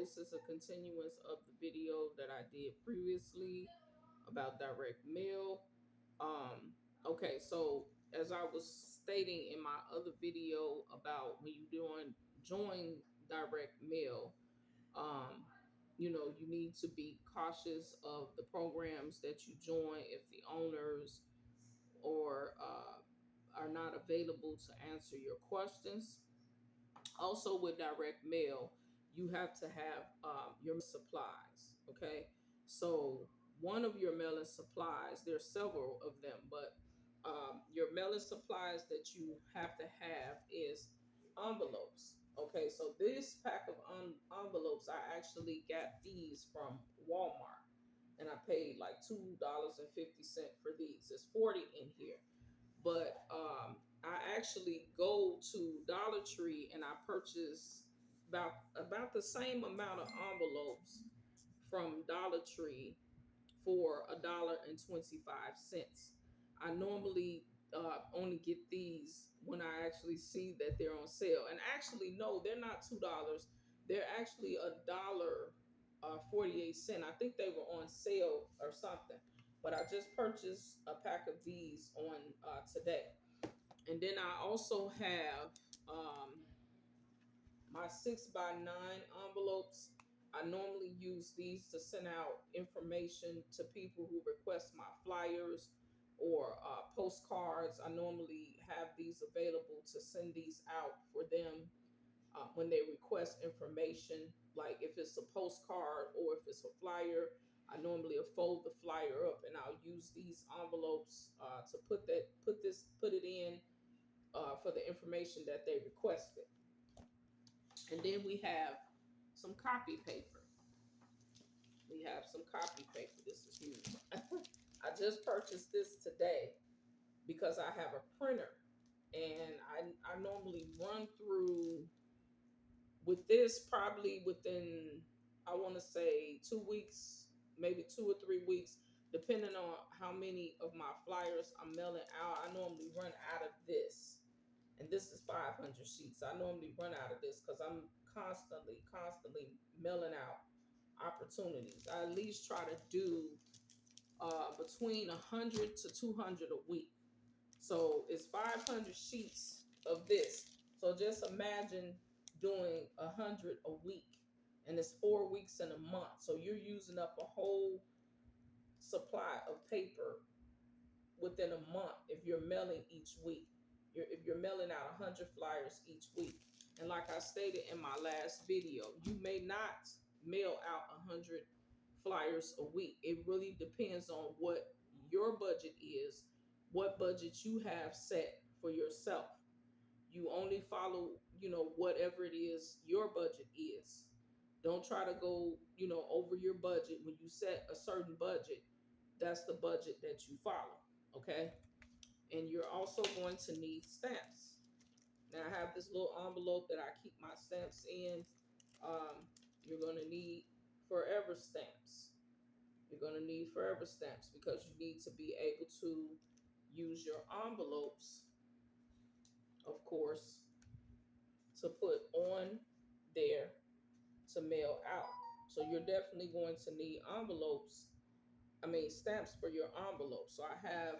this is a continuance of the video that I did previously about direct mail. Um, okay, so as I was stating in my other video about when you doing join direct mail, um, you need to be cautious of the programs that you join if the owners or are not available to answer your questions. Also, with direct mail, you have to have your supplies. Okay, so one of your mailing supplies, there's several of them, but your mailing supplies that you have to have is envelopes. Okay, so this pack of envelopes, I actually got these from Walmart, and I paid like $2.50 for these. There's 40 in here, but I actually go to Dollar Tree and I purchase about the same amount of envelopes from Dollar Tree for $1.25. I normally only get these when I actually see that they're on sale. And actually, no, they're not $2. They're actually $1.48. I think they were on sale or something. But I just purchased a pack of these on today. And then I also have um, my 6x9 envelopes. I normally use these to send out information to people who request my flyers or postcards. I normally have these available to send these out for them when they request information. Like if it's a postcard or if it's a flyer, I normally fold the flyer up and I'll use these envelopes to put it in for the information that they requested. And then we have some copy paper. We have some copy paper. This is huge. I just purchased this today because I have a printer. And I normally run through with this probably within, I want to say 2 weeks, maybe 2 or 3 weeks, depending on how many of my flyers I'm mailing out. I normally run out of this, and this is 500 sheets. I normally run out of this because I'm constantly mailing out opportunities. I at least try to do between 100 to 200 a week. So it's 500 sheets of this. So just imagine doing 100 a week, and it's 4 weeks in a month. So you're using up a whole supply of paper within a month if you're mailing each week. If you're mailing out 100 flyers each week. And like I stated in my last video, you may not mail out 100 flyers a week. It really depends on what your budget is, what budget you have set for yourself. You only follow, whatever it is your budget is. Don't try to go, over your budget. When you set a certain budget, that's the budget that you follow. Okay. And you're also going to need stamps. Now I have this little envelope that I keep my stamps in. You're going to need forever stamps. You're going to need forever stamps because you need to be able to use your envelopes, of course, to put on there to mail out. So you're definitely going to need stamps for your envelopes. So I have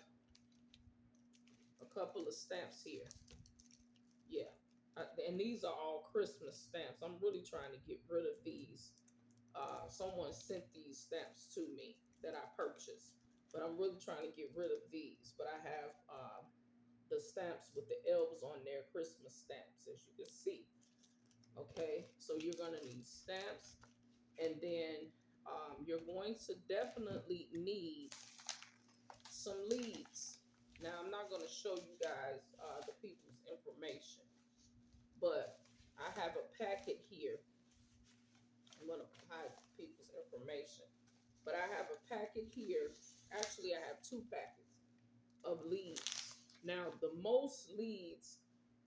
a couple of stamps here. Yeah. And these are all Christmas stamps. I'm really trying to get rid of these. Someone sent these stamps to me that I purchased, but I'm really trying to get rid of these. But I have the stamps with the elves on there, Christmas stamps, as you can see. Okay, so you're going to need stamps, and then you're going to definitely need some leads. Now, I'm not going to show you guys the people's information, but I have a packet here. I'm going to hide people's information, but I have a packet here. Actually, I have two packets of leads. Now, the most leads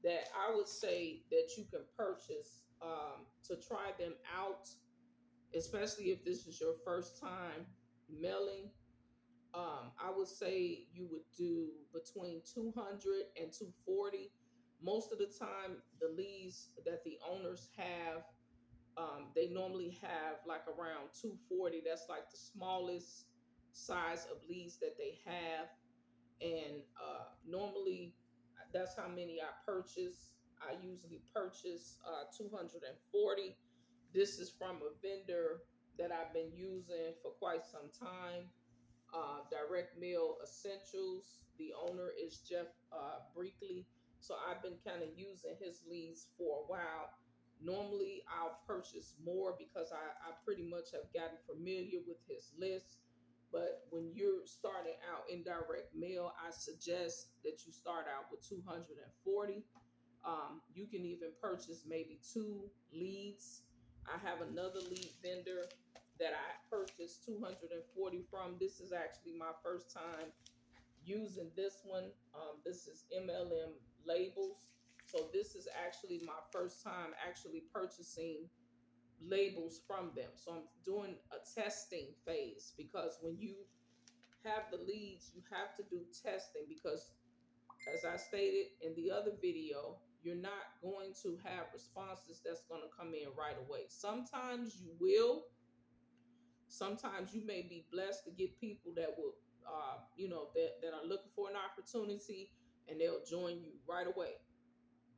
that I would say that you can purchase to try them out, especially if this is your first time mailing, I would say you would do between 200 and 240. Most of the time, the leads that the owners have They normally have like around 240. That's like the smallest size of leads that they have. And normally that's how many I purchase. I usually purchase 240. This is from a vendor that I've been using for quite some time. Direct Mail Essentials. The owner is Jeff Breakley. So I've been kind of using his leads for a while. Normally, I'll purchase more because I pretty much have gotten familiar with his list. But when you're starting out in direct mail, I suggest that you start out with 240. You can even purchase maybe two leads. I have another lead vendor that I purchased 240 from. This is actually my first time using this one. This is MLM Labels. So this is actually my first time actually purchasing labels from them. So I'm doing a testing phase because when you have the leads, you have to do testing because, as I stated in the other video, you're not going to have responses that's going to come in right away. Sometimes you will. Sometimes you may be blessed to get people that will, that are looking for an opportunity, and they'll join you right away.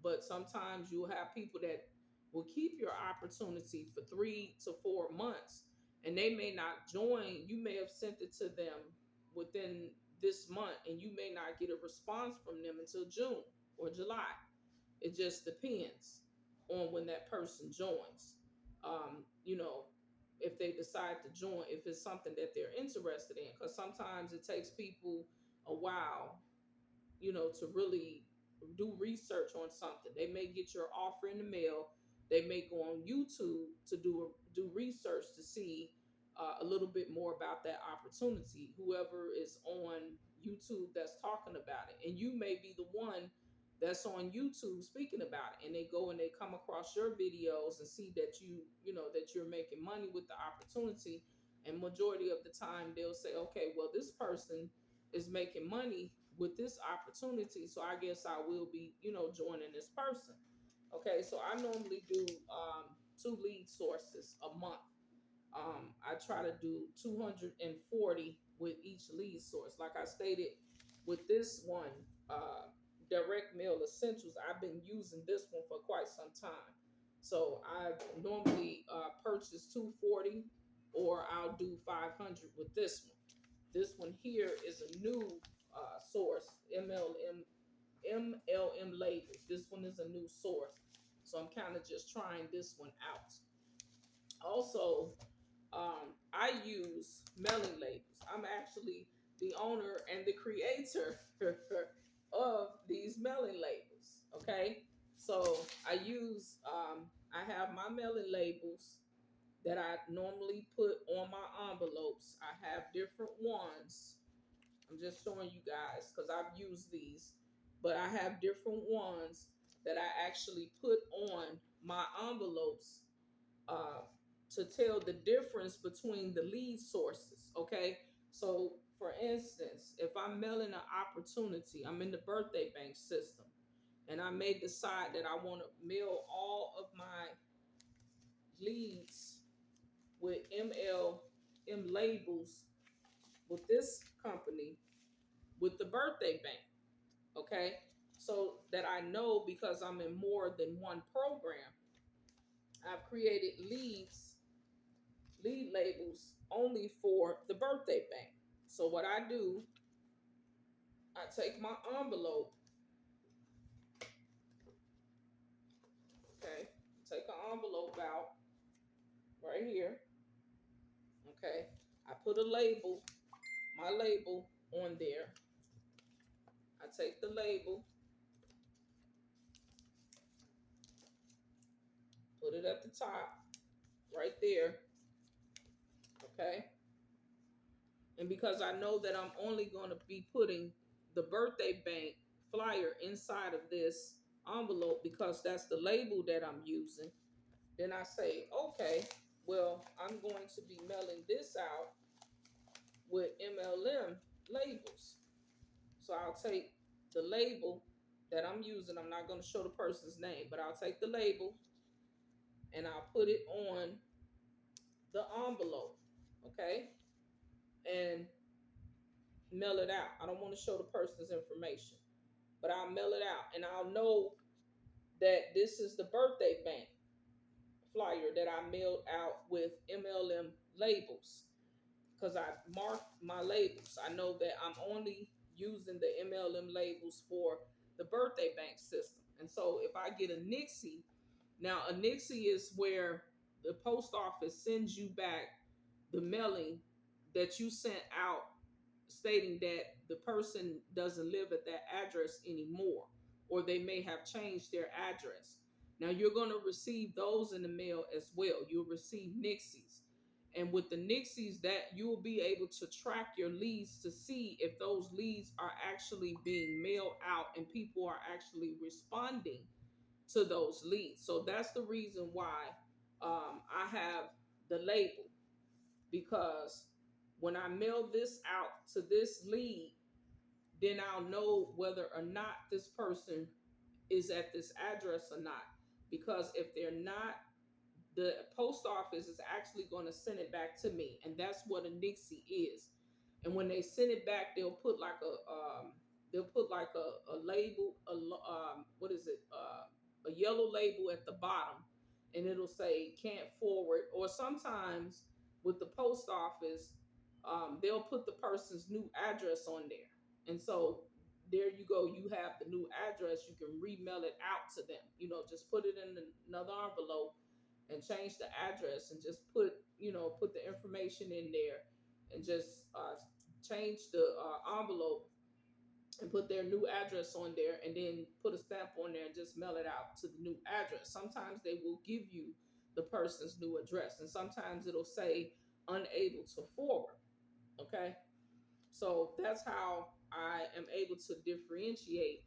But sometimes you'll have people that will keep your opportunity for 3 to 4 months, and they may not join. You may have sent it to them within this month, and you may not get a response from them until June or July. It just depends on when that person joins. You know, if they decide to join, if it's something that they're interested in, because sometimes it takes people a while, to really do research on something. They may get your offer in the mail. They may go on YouTube to do research to see a little bit more about that opportunity. Whoever is on YouTube that's talking about it, and you may be the one that's on YouTube speaking about it, and they go and they come across your videos and see that that you're making money with the opportunity. And majority of the time they'll say, okay, well, this person is making money with this opportunity, so I guess I will be, joining this person. Okay, so I normally do two lead sources a month. I try to do 240 with each lead source. Like I stated, with this one, Direct Mail Essentials, I've been using this one for quite some time. So I normally purchase 240, or I'll do 500 with this one. This one here is a new source, MLM labels. This one is a new source. So I'm kind of just trying this one out. Also, I use mailing labels. I'm actually the owner and the creator of these mailing labels. Okay, so I have my mailing labels that I normally put on my envelopes. I have different ones. I'm just showing you guys because I've used these, but I have different ones that I actually put on my envelopes uh, to tell the difference between the lead sources. Okay, so for instance, if I'm mailing an opportunity, I'm in the birthday bank system, and I may decide that I want to mail all of my leads with MLM labels with this company with the birthday bank. Okay, so that I know, because I'm in more than one program, I've created lead labels only for the birthday bank. So what I do, I take my envelope, okay, take an envelope out right here, okay, I put my label on there. I take the label, put it at the top right there, okay, and because I know that I'm only going to be putting the birthday bank flyer inside of this envelope because that's the label that I'm using, then I say, okay, well, I'm going to be mailing this out with MLM labels. So I'll take the label that I'm using. I'm not going to show the person's name, but I'll take the label and I'll put it on the envelope, okay, and mail it out. I don't want to show the person's information, but I'll mail it out, and I'll know that this is the birthday bank flyer that I mailed out with MLM labels, because I marked my labels. I know that I'm only using the MLM labels for the birthday bank system. And so if I get a Nixie, now a Nixie is where the post office sends you back the mailing that you sent out stating that the person doesn't live at that address anymore, or they may have changed their address. Now you're going to receive those in the mail as well. You'll receive Nixies. And with the Nixies, that you will be able to track your leads to see if those leads are actually being mailed out and people are actually responding to those leads. So that's the reason why I have the label, because when I mail this out to this lead, then I'll know whether or not this person is at this address or not. Because if they're not, the post office is actually going to send it back to me, and that's what a Nixie is. And when they send it back, they'll put like a label, what is it, a yellow label at the bottom, and it'll say can't forward. Or sometimes with the post office, they'll put the person's new address on there, and so there you go. You have the new address. You can remail it out to them. Just put it in another envelope and change the address, and just put the information in there, and just change the envelope and put their new address on there, and then put a stamp on there and just mail it out to the new address. Sometimes they will give you the person's new address, and sometimes it'll say unable to forward. Okay, so that's how I am able to differentiate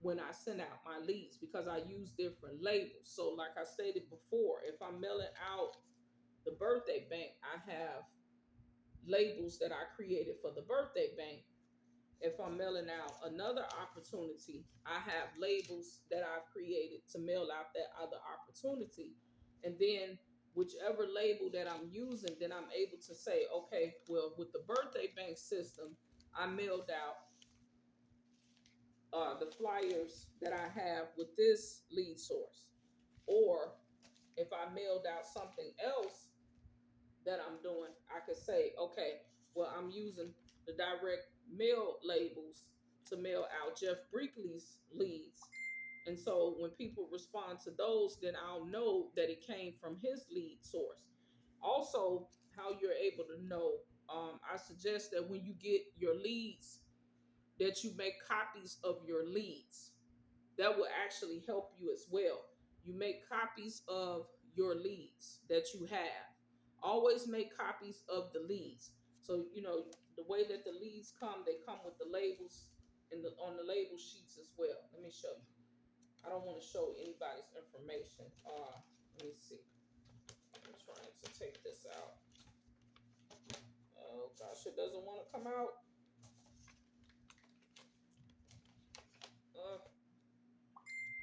when I send out my leads, because I use different labels. So, like I stated before, if I'm mailing out the birthday bank, I have labels that I created for the birthday bank. If I'm mailing out another opportunity, I have labels that I've created to mail out that other opportunity. And then whichever label that I'm using, then I'm able to say, okay, well, with the birthday bank system, I mailed out the flyers that I have with this lead source. Or if I mailed out something else that I'm doing, I could say, okay, well, I'm using the direct mail labels to mail out Jeff Brinkley's leads. And so when people respond to those, then I'll know that it came from his lead source. Also, how you're able to know, I suggest that when you get your leads, that you make copies of your leads. That will actually help you as well. You make copies of your leads that you have. Always make copies of the leads. So, the way that the leads come, they come with the labels on the label sheets as well. Let me show you. I don't want to show anybody's information. Let me see. I'm trying to take this out. Oh gosh, it doesn't want to come out.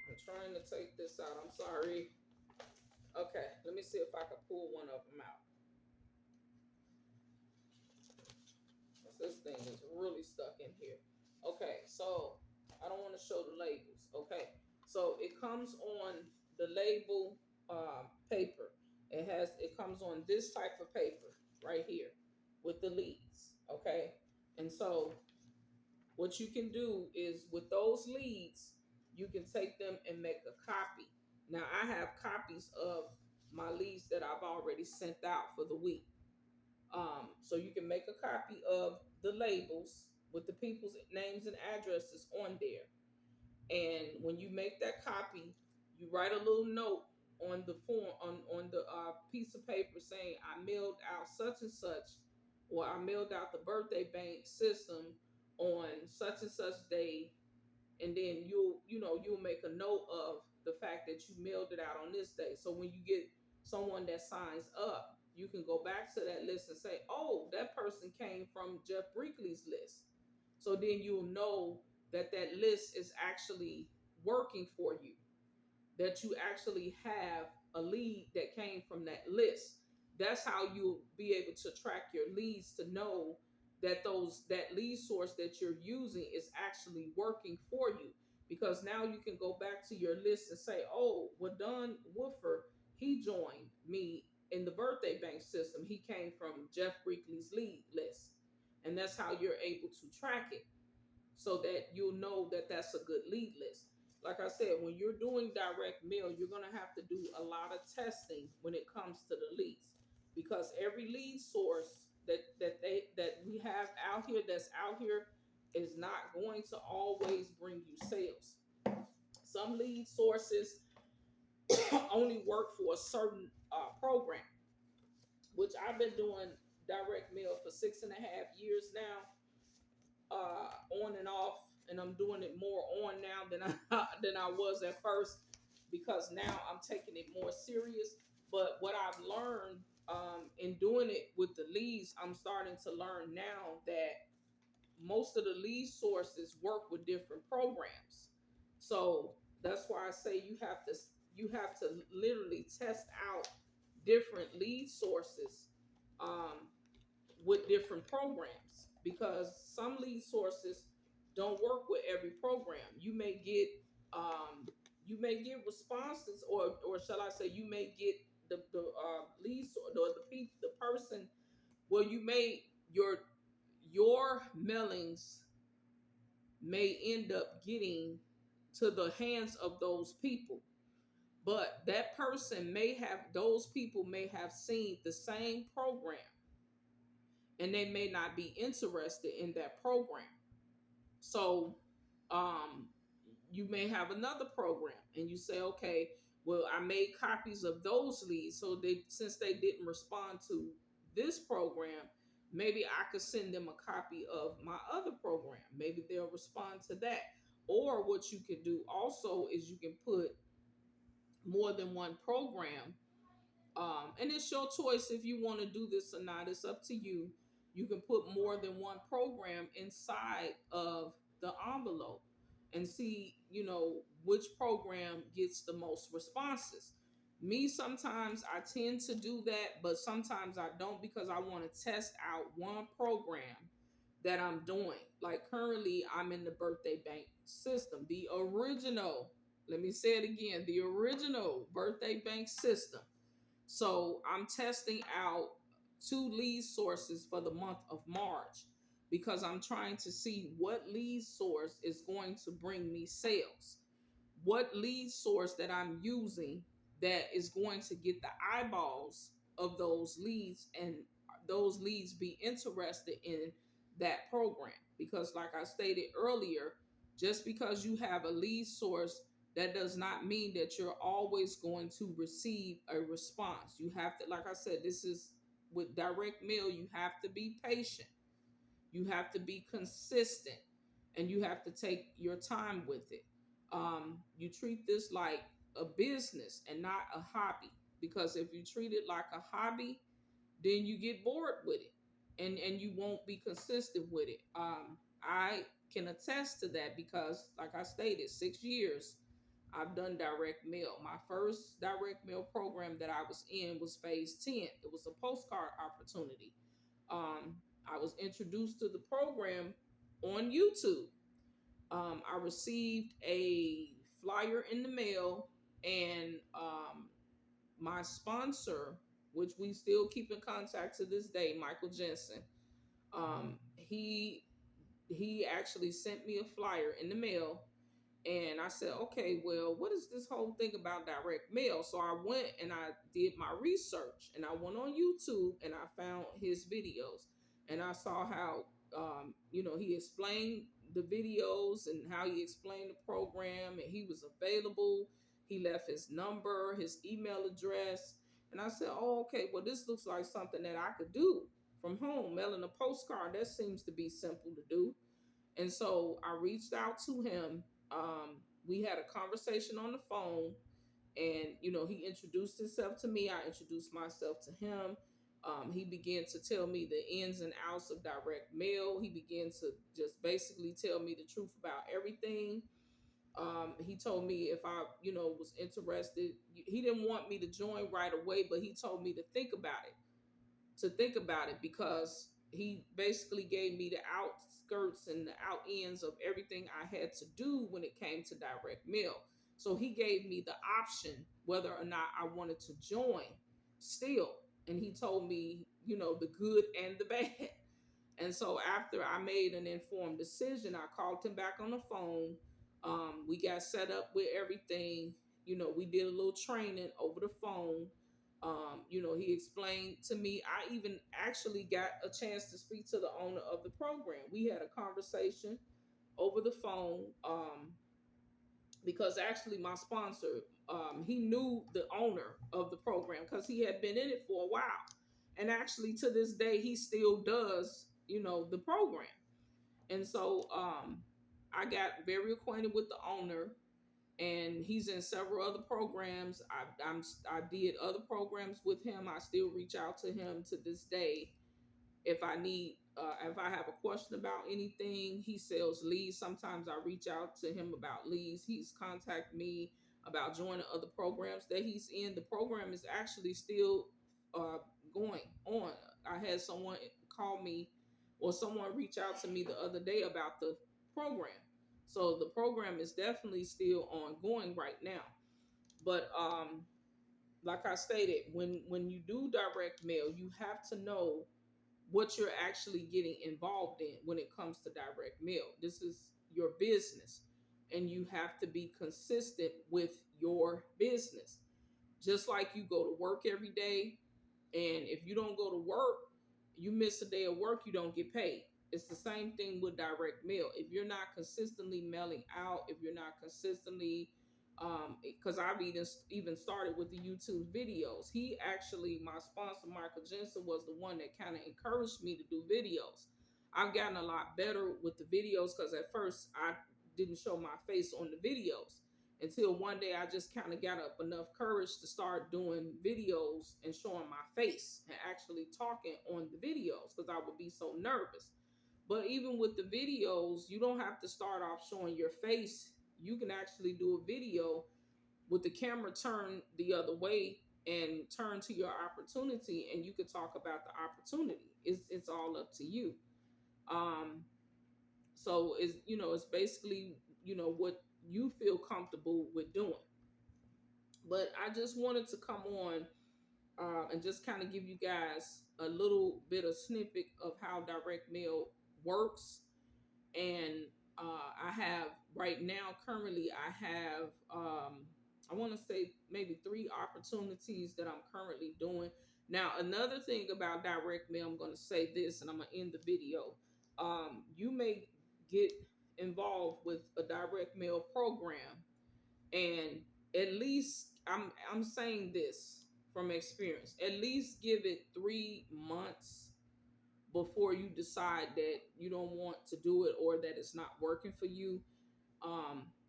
I'm trying to take this out. I'm sorry. Okay, let me see if I can pull one of them out. This thing is really stuck in here. Okay, so I don't want to show the labels. Okay, so it comes on the label paper. It comes on this type of paper right here with the leads. Okay, and so what you can do is with those leads, you can take them and make a copy. Now I have copies of my leads that I've already sent out for the week. So you can make a copy of the labels with the people's names and addresses on there. And when you make that copy, you write a little note on the form on the piece of paper saying I mailed out such and such, or I mailed out the birthday bank system on such and such day. And then you'll make a note of the fact that you mailed it out on this day. So when you get someone that signs up, you can go back to that list and say, oh, that person came from Jeff Brinkley's list. So then you'll know that that list is actually working for you, that you actually have a lead that came came from that list. That's how you'll be able to track your leads to know that that lead source that you're using is actually working for you. Because now you can go back to your list and say, oh, well, Don Woodford, he joined me in the birthday bank system. He came from Jeff Brinkley's lead list. And that's how you're able to track it, so that you'll know that that's a good lead list. Like I said, when you're doing direct mail, you're going to have to do a lot of testing when it comes to the leads, because every lead source that we have out here that's out here is not going to always bring you sales. Some lead sources only work for a certain program, which I've been doing direct mail for 6.5 years now, on and off, and I'm doing it more on now than I was at first, because now I'm taking it more serious. But what I've learned in doing it with the leads, I'm starting to learn now that most of the lead sources work with different programs. So that's why I say you have to literally test out different lead sources, um, with different programs, because some lead sources don't work with every program. You may get responses, or shall I say, you may get the leads, or the person. Well, you may your mailings may end up getting to the hands of those people, but those people may have seen the same program, and they may not be interested in that program. So, um, you may have another program, and you say, okay, well, I made copies of those leads, so since they didn't respond to this program, maybe I could send them a copy of my other program. Maybe they'll respond to that. Or what you can do also is you can put more than one program, and it's your choice if you want to do this or not. It's up to you. You can put more than one program inside of the envelope and see, which program gets the most responses. Me, sometimes I tend to do that, but sometimes I don't, because I want to test out one program that I'm doing. Like currently, I'm in the birthday bank system, the original. Let me say it again, the original birthday bank system. So I'm testing out two lead sources for the month of March, because I'm trying to see what lead source is going to bring me sales. What lead source that I'm using that is going to get the eyeballs of those leads, and those leads be interested in that program. Because, like I stated earlier, just because you have a lead source, that does not mean that you're always going to receive a response. You have to, like I said, this is with direct mail, you have to be patient, you have to be consistent, and you have to take your time with it. You treat this like a business and not a hobby, because if you treat it like a hobby, then you get bored with it, and you won't be consistent with it. I can attest to that, because like I stated, 6 years I've done direct mail. My first direct mail program that I was in was phase 10. It was a postcard opportunity. I was introduced to the program on YouTube. I received a flyer in the mail, and my sponsor, which we still keep in contact to this day, Michael Jensen, he actually sent me a flyer in the mail, and I said, okay, well, what is this whole thing about direct mail? So I went and I did my research, and I went on YouTube and I found his videos, and I saw how, he explained the videos and how he explained the program, and he was available. He left his number, his email address. And I said, oh, okay, well, this looks like something that I could do from home. Mailing a postcard, that seems to be simple to do. And so I reached out to him. We had a conversation on the phone, and he introduced himself to me. I introduced myself to him. He began to tell me the ins and outs of direct mail. He began to just basically tell me the truth about everything. He told me if I, was interested. He didn't want me to join right away, but he told me to think about it, because he basically gave me the outskirts and the out ends of everything I had to do when it came to direct mail. So he gave me the option whether or not I wanted to join still. And he told me, the good and the bad. And so after I made an informed decision, I called him back on the phone. We got set up with everything. We did a little training over the phone. He explained to me. I even actually got a chance to speak to the owner of the program. We had a conversation over the phone, because actually my sponsor, he knew the owner of the program because he had been in it for a while. And actually to this day, he still does, the program. And so I got very acquainted with the owner, and he's in several other programs. I did other programs with him. I still reach out to him to this day if I need, if I have a question about anything. He sells leads. Sometimes I reach out to him about leads. He's contacted me about joining other programs that he's in. The program is actually still uh, going on. I had someone call me, or someone reach out to me the other day about the program. So the program is definitely still ongoing right now. But like I stated, when you do direct mail, you have to know what you're actually getting involved in when it comes to direct mail. This is your business, and you have to be consistent with your business. Just like you go to work every day, and if you don't go to work, you miss a day of work, you don't get paid. It's the same thing with direct mail. If you're not consistently mailing out, if you're not consistently, because I've even started with the YouTube videos. He actually, my sponsor, Michael Jensen, was the one that kind of encouraged me to do videos. I've gotten a lot better with the videos because at first I didn't show my face on the videos until one day I just kind of got up enough courage to start doing videos and showing my face and actually talking on the videos because I would be so nervous. But even with the videos, you don't have to start off showing your face. You can actually do a video with the camera turned the other way and turn to your opportunity, and you could talk about the opportunity. It's all up to you. Um, so it's basically what you feel comfortable with doing. But I just wanted to come on and just kind of give you guys a little bit of snippet of how direct mail works. And I have right now, currently, I have, I want to say maybe 3 opportunities that I'm currently doing. Now, another thing about direct mail, I'm going to say this and I'm going to end the video. You may get involved with a direct mail program, and at least I'm saying this from experience, at least give it 3 months before you decide that you don't want to do it or that it's not working for you.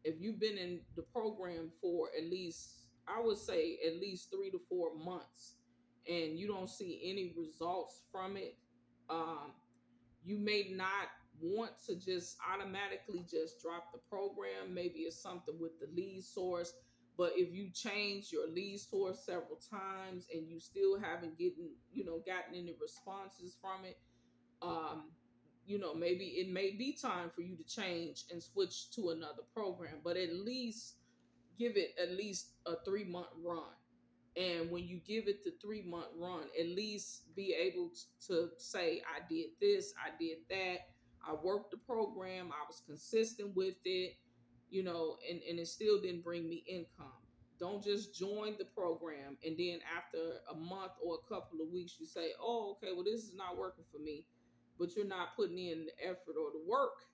If you've been in the program for at least, I would say at least 3 to 4 months, and you don't see any results from it, um, you may not want to just automatically just drop the program. Maybe it's something with the lead source. But if you change your lead source several times and you still haven't gotten any responses from it, um, maybe it may be time for you to change and switch to another program. But at least give it at least a 3 month run. And when you give it the 3 month run, at least be able to say, I did this, I did that, I worked the program, I was consistent with it, and it still didn't bring me income. Don't just join the program and then after a month or a couple of weeks, you say, oh, okay, well, this is not working for me, but you're not putting in the effort or the work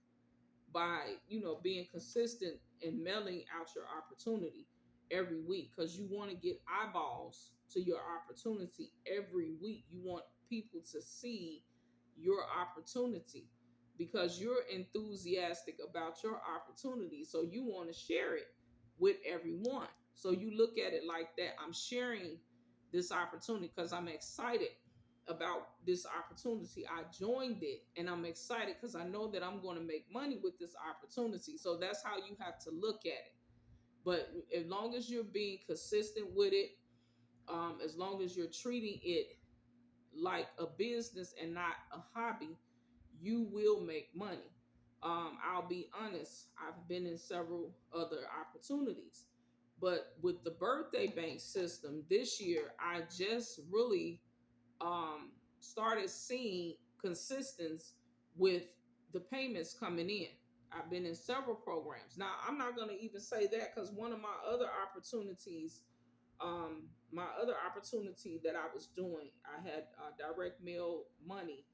by being consistent and mailing out your opportunity every week, because you want to get eyeballs to your opportunity every week. You want people to see your opportunity because you're enthusiastic about your opportunity, so you want to share it with everyone. So you look at it like that. I'm sharing this opportunity because I'm excited about this opportunity. I joined it and I'm excited because I know that I'm going to make money with this opportunity. So that's how you have to look at it. But as long as you're being consistent with it, as long as you're treating it like a business and not a hobby, you will make money. I'll be honest, I've been in several other opportunities, but with the birthday bank system this year, I just really started seeing consistency with the payments coming in. I've been in several programs. Now, I'm not going to even say that because one of my other opportunity that I was doing, I had direct mail money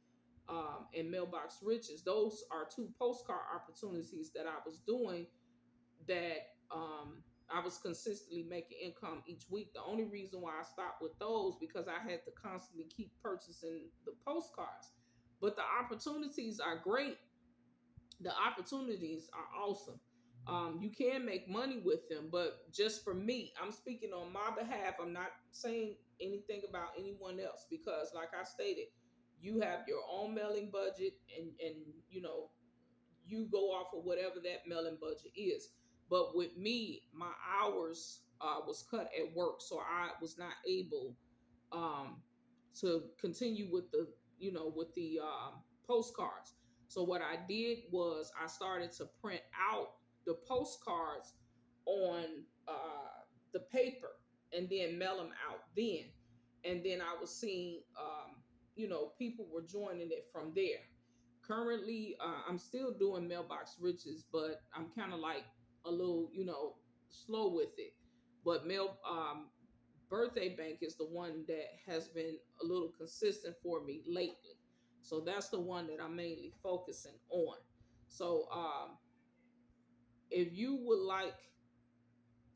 and mailbox riches. Those are two postcard opportunities that I was doing that I was consistently making income each week. The only reason why I stopped with those because I had to constantly keep purchasing the postcards. But the opportunities are great. The opportunities are awesome. You can make money with them, but just for me, I'm speaking on my behalf. I'm not saying anything about anyone else because, like I stated, you have your own mailing budget, and you go off of whatever that mailing budget is. But with me, my hours was cut at work, so I was not able um, to continue with the postcards. So what I did was I started to print out the postcards on the paper and then mail them out then. And then I was seeing, people were joining it from there. Currently, I'm still doing mailbox riches, but I'm kind of like a little, slow with it. But birthday bank is the one that has been a little consistent for me lately. So that's the one that I'm mainly focusing on. So if you would like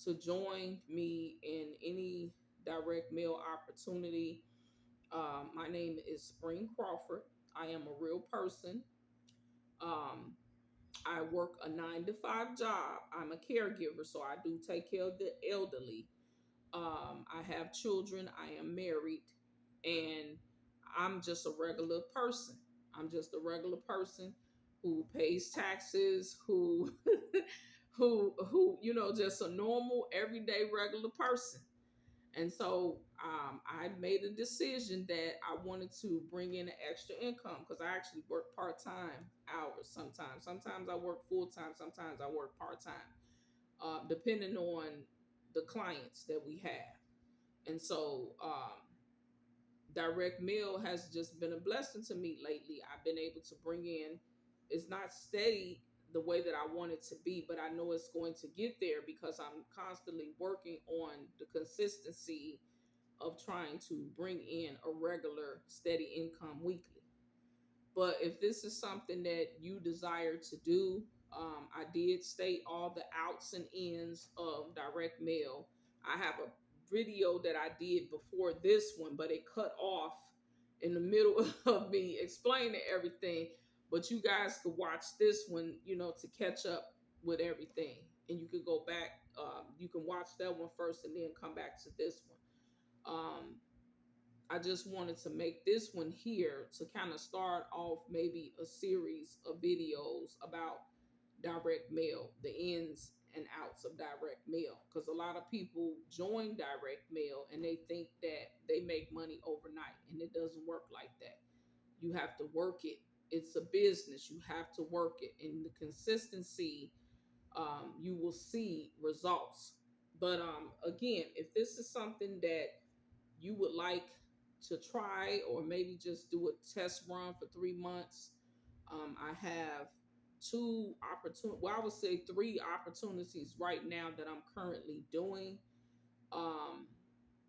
to join me in any direct mail opportunity, my name is Spring Crawford. I am a real person. Um, I work a 9 to 5 job. I'm a caregiver, so I do take care of the elderly. I have children. I am married, and I'm just a regular person. I'm just a regular person who pays taxes, who, just a normal, everyday, regular person. And so I made a decision that I wanted to bring in an extra income because I actually work part time hours sometimes. Sometimes I work full time, sometimes I work part time, depending on the clients that we have. And so direct mail has just been a blessing to me lately. I've been able to bring in, it's not steady the way that I want it to be, but I know it's going to get there because I'm constantly working on the consistency of trying to bring in a regular, steady income weekly. But if this is something that you desire to do, I did state all the outs and ins of direct mail. I have a video that I did before this one, but it cut off in the middle of me explaining everything. But you guys could watch this one, to catch up with everything. And you could go back, you can watch that one first and then come back to this one. I just wanted to make this one here to kind of start off maybe a series of videos about direct mail, the ins and outs of direct mail. Because a lot of people join direct mail and they think that they make money overnight, and it doesn't work like that. You have to work it. It's a business. You have to work it. And the consistency, you will see results. But again, if this is something that you would like to try or maybe just do a test run for 3 months, I have I would say 3 opportunities right now that I'm currently doing. Um,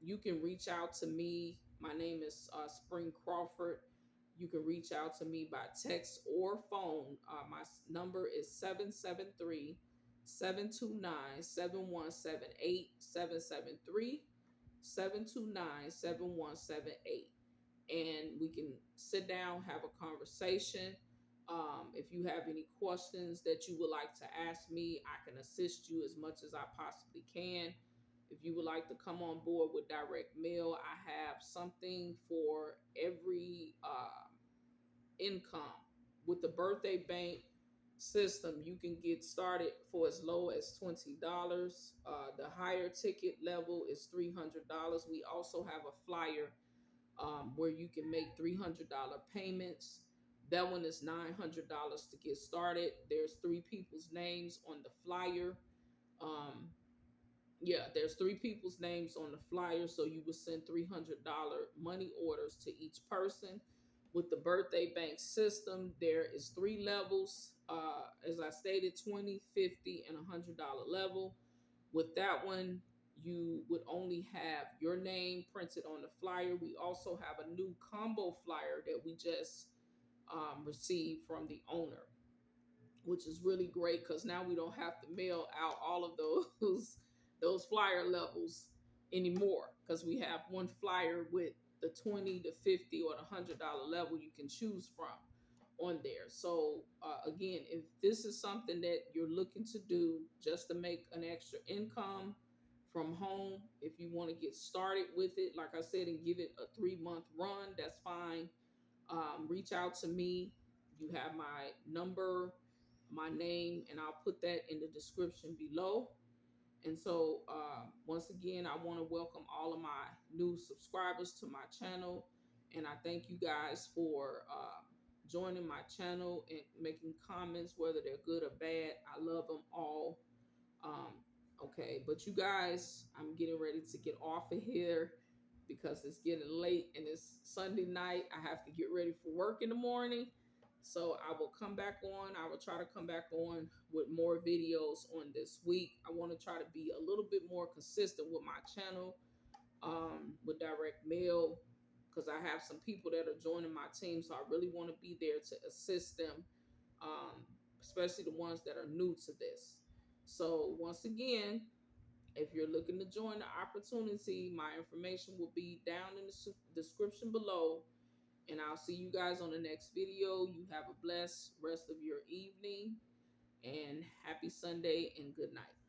you can reach out to me. My name is Spring Crawford. You can reach out to me by text or phone. My number is 773-729-7178. 729-7178, and we can sit down, have a conversation. If you have any questions that you would like to ask me, I can assist you as much as I possibly can. If you would like to come on board with direct mail, I have have something for every income. With the birthday bank system, you can get started for as low as $20. The higher ticket level is $300. We also have a flyer where you can make $300 payments. That one is $900 to get started. There's three people's names on the flyer. Um, yeah, there's three people's names on the flyer, so you would send $300 money orders to each person. With the birthday bank system, there is three levels. As I stated, 20, 50, and $100 level. With that one, you would only have your name printed on the flyer. We also have a new combo flyer that we just received from the owner, which is really great because now we don't have to mail out all of those flyer levels anymore, because we have one flyer with the 20, the 50, or the $100 level you can choose from on there. So again, if this is something that you're looking to do just to make an extra income from home, if you want to get started with it, like I said, and give it a 3-month run, that's fine. Reach out to me. You have my number, my name, and I'll put that in the description below. And so, once again, I want to welcome all of my new subscribers to my channel. And I thank you guys for joining my channel and making comments, whether they're good or bad. I love them all. Um, okay, but you guys, I'm getting ready to get off of here because it's getting late and it's Sunday night. I have to get ready for work in the morning. So I will come back on. I will try to come back on with more videos on this week. I want to try to be a little bit more consistent with my channel, with direct mail, because I have some people that are joining my team. So I really want to be there to assist them, especially the ones that are new to this. So once again, if you're looking to join the opportunity, my information will be down in the description below. And I'll see you guys on the next video. You have a blessed rest of your evening, and happy Sunday and good night.